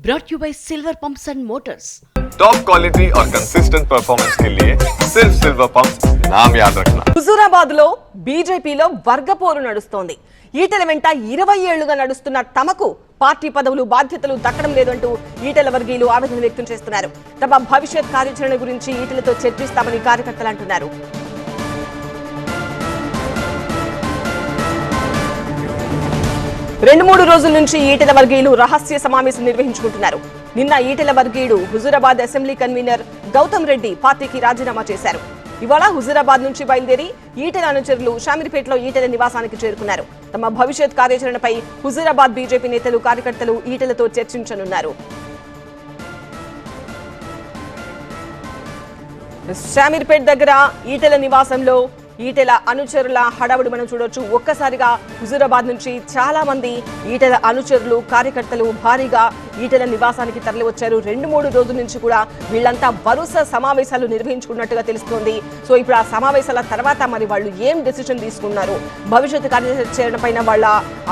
brought you by Silver Pumps and Motors. Top quality और consistent performance के लिए सिर्फ सिल्वर पंप्स नाम याद रखना. హుజూరాబాద్ లో బీజేపీలో వర్గపోరు నడుస్తోంది. ఈటెల వెంట 20 ఏళ్లుగా నడుస్తున్న తమకు పార్టీ పదవులు బాధ్యతలు దక్కడం లేదంటూ ఈటెల వర్గీయులు ఆవేదన వ్యక్తం చేస్తున్నారు. తమ భవిష్యత్ కార్యాచరణ గురించి ఈటెలతో చర్చిస్తామని కార్యకర్తలు అంటున్నారు. రెండు మూడు రోజుల నుంచి ఈటెల వర్గీయులు రహస్య సమావేశం నిర్వహించుకుంటున్నారు. నిన్న ఈటెల వర్గీయుడు హుజూరాబాద్ అసెంబ్లీ కన్వీనర్ గౌతమ్ రెడ్డి పార్టీకి రాజీనామా చేశారు. ఇవాళ హుజూరాబాద్ నుంచి బయలుదేరి ఈటెల అనుచరులు షామీర్పేటలో ఈటెల నివాసానికి చేరుకున్నారు. తమ భవిష్యత్ కార్యాచరణపై హుజూరాబాద్ బీజేపీ నేతలు కార్యకర్తలు ఈటెలతో చర్చించనున్నారు. షామీర్పేట దగ్గర ఈటెల నివాసంలో ఈటెల అనుచరుల హడావుడి మనం చూడొచ్చు. ఒక్కసారిగా హుజూరాబాద్ నుంచి చాలా మంది ఈటెల అనుచరులు కార్యకర్తలు భారీగా ఈటెల నివాసానికి తరలి వచ్చారు. 2-3 రోజుల నుంచి కూడా వీళ్ళంతా వరుస సమావేశాలు నిర్వహించుకున్నట్టుగా తెలుస్తోంది. సో ఇప్పుడు ఆ సమావేశాల తర్వాత మరి వాళ్ళు ఏం డెసిషన్ తీసుకున్నారు, భవిష్యత్తు కార్యాచరణ పైన వాళ్ళ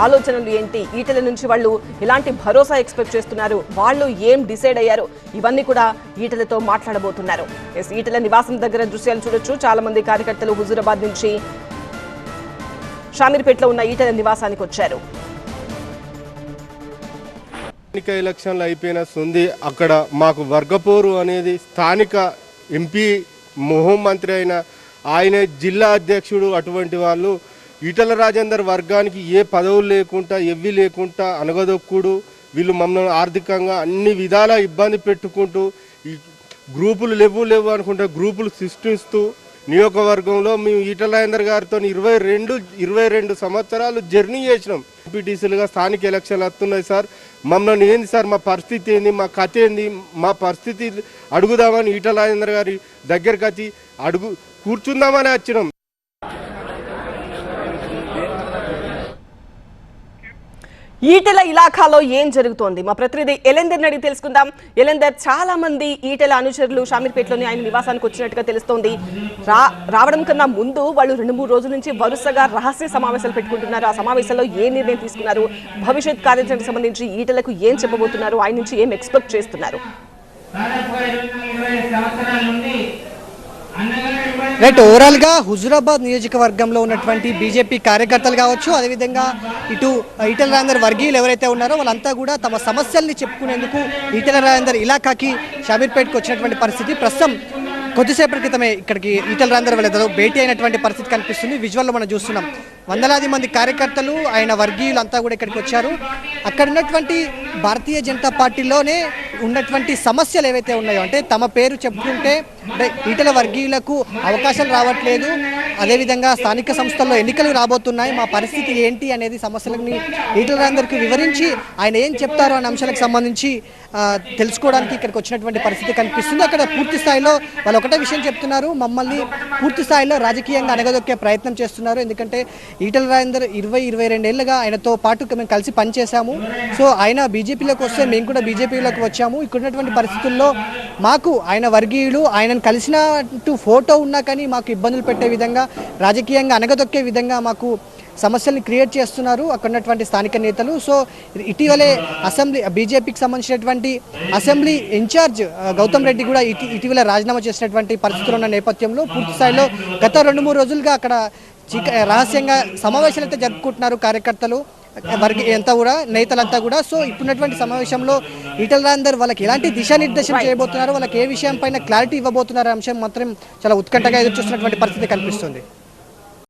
ఆలోచనలు ఏంటి, ఈటెల నుంచి వాళ్ళు ఎలాంటి భరోసా ఎక్స్పెక్ట్ చేస్తున్నారు, వాళ్ళు ఏం డిసైడ్ అయ్యారు, ఇవన్నీ కూడా ఈటెలతో మాట్లాడబోతున్నారు. ఈటెల నివాసం దగ్గర దృశ్యాలు చూడొచ్చు. చాలా మంది కార్యకర్తలు హుజూరాబాద్ నుంచి షామీర్పేటలో ఉన్న ఈటెల నివాసానికి వచ్చారు. ఎలక్షన్లు అయిపోయిన సుంది అక్కడ మాకు వర్గపోరు అనేది స్థానిక ఎంపీ హోంమంత్రి అయిన ఆయన జిల్లా అధ్యక్షుడు అటువంటి వాళ్ళు ఈటెల రాజేందర్ వర్గానికి ఏ పదవులు లేకుండా ఎవ్వి లేకుండా అనగదొక్కుడు, వీళ్ళు మమ్మల్ని ఆర్థికంగా అన్ని విధాలా ఇబ్బంది పెట్టుకుంటూ ఈ గ్రూపులు లేవు అనుకుంటే గ్రూపులు సృష్టిస్తూ నియోజకవర్గంలో మేము ఈటెల రాజేందర్ గారితో 22 సంవత్సరాలు జర్నీ చేసినాం. ఎంపీటీసీలుగా స్థానిక ఎలక్షన్లు వస్తున్నాయి సార్, మమ్మల్ని ఏంది సార్, మా పరిస్థితి ఏంది, మా కథ ఏంది, మా పరిస్థితి అడుగుదామని ఈటెల రాజేందర్ గారి దగ్గరికి వచ్చి కూర్చుందామని వచ్చినాం. ఈటెల ఇలాఖాలో ఏం జరుగుతోంది మా ప్రతినిధి ఎలెందర్ అడిగి తెలుసుకుందాం. ఎలెందర్, చాలా మంది ఈటెల అనుచరులు షామీర్పేటలోని ఆయన నివాసానికి వచ్చినట్టుగా తెలుస్తోంది. రావడం కన్నా ముందు వాళ్ళు 2-3 రోజుల నుంచి వరుసగా రహస్య సమావేశాలు పెట్టుకుంటున్నారు. ఆ సమావేశంలో ఏ నిర్ణయం తీసుకున్నారు, భవిష్యత్ కార్యాచరణకు సంబంధించి ఈటెలకు ఏం చెప్పబోతున్నారు, ఆయన నుంచి ఏం ఎక్స్పెక్ట్ చేస్తున్నారు? రైట్, ఓవరాల్గా హుజూరాబాద్ నియోజకవర్గంలో ఉన్నటువంటి బీజేపీ కార్యకర్తలు కావచ్చు, అదేవిధంగా ఇటు ఈటెల రాజేందర్ వర్గీయులు ఎవరైతే ఉన్నారో వాళ్ళంతా కూడా తమ సమస్యల్ని చెప్పుకునేందుకు ఈటెల రాజేందర్ ఇలాఖాకి షామీర్పేటకు వచ్చినటువంటి పరిస్థితి. ప్రస్తుతం కొద్దిసేపటి క్రితమే ఇక్కడికి ఈటెల రాజేందర్ వాళ్ళిద్దరూ భేటీ అయినటువంటి పరిస్థితి కనిపిస్తుంది. విజువల్లో మనం చూస్తున్నాం. వందలాది మంది కార్యకర్తలు ఆయన వర్గీయులు అంతా కూడా ఇక్కడికి వచ్చారు. అక్కడ ఉన్నటువంటి భారతీయ జనతా పార్టీలోనే ఉన్నటువంటి సమస్యలు ఏవైతే ఉన్నాయో, అంటే తమ పేరు చెప్పుకుంటే అంటే ఈటెల వర్గీయులకు అవకాశాలు రావట్లేదు, అదేవిధంగా స్థానిక సంస్థల్లో ఎన్నికలు రాబోతున్నాయి, మా పరిస్థితి ఏంటి అనేది సమస్యలని ఈటెల రాజేందర్కి వివరించి ఆయన ఏం చెప్తారో అనే అంశాలకు సంబంధించి తెలుసుకోవడానికి ఇక్కడికి వచ్చినటువంటి పరిస్థితి కనిపిస్తుంది. అక్కడ పూర్తి స్థాయిలో వాళ్ళు ఒకటే విషయం చెప్తున్నారు, మమ్మల్ని పూర్తి స్థాయిలో రాజకీయంగా అనగదొక్కే ప్రయత్నం చేస్తున్నారు. ఎందుకంటే ఈటెల రాజేందర్ 22 ఏళ్ళుగా ఆయనతో పాటు మేము కలిసి పనిచేశాము. సో ఆయన బీజేపీలోకి వస్తే మేము కూడా బీజేపీలోకి వచ్చాము. ఇక్కడ ఉన్నటువంటి పరిస్థితుల్లో మాకు ఆయన వర్గీయులు ఆయనను కలిసినట్టు ఫోటో ఉన్నా కానీ మాకు ఇబ్బందులు పెట్టే విధంగా, రాజకీయంగా అనగదొక్కే విధంగా మాకు సమస్యల్ని క్రియేట్ చేస్తున్నారు అక్కడ ఉన్నటువంటి స్థానిక నేతలు. సో ఇటీవలే బీజేపీకి సంబంధించినటువంటి అసెంబ్లీ ఇన్ఛార్జ్ గౌతమ్ రెడ్డి కూడా ఇటీవల రాజీనామా చేసినటువంటి పరిస్థితులు ఉన్న నేపథ్యంలో పూర్తి స్థాయిలో గత 2-3 రోజులుగా అక్కడ రహస్యంగా సమావేశాలు అయితే జరుపుకుంటున్నారు కార్యకర్తలు అంతా కూడా, నేతలంతా కూడా. సో ఇప్పుడున్నటువంటి సమావేశంలో ఈటెల రాజేందర్ వాళ్ళకి ఎలాంటి దిశానిర్దేశం చేయబోతున్నారు, వాళ్ళకి ఏ విషయం పైన క్లారిటీ ఇవ్వబోతున్నారు అంశం మాత్రం చాలా ఉత్కంఠగా ఎదురు చూస్తున్నటువంటి పరిస్థితి కనిపిస్తుంది.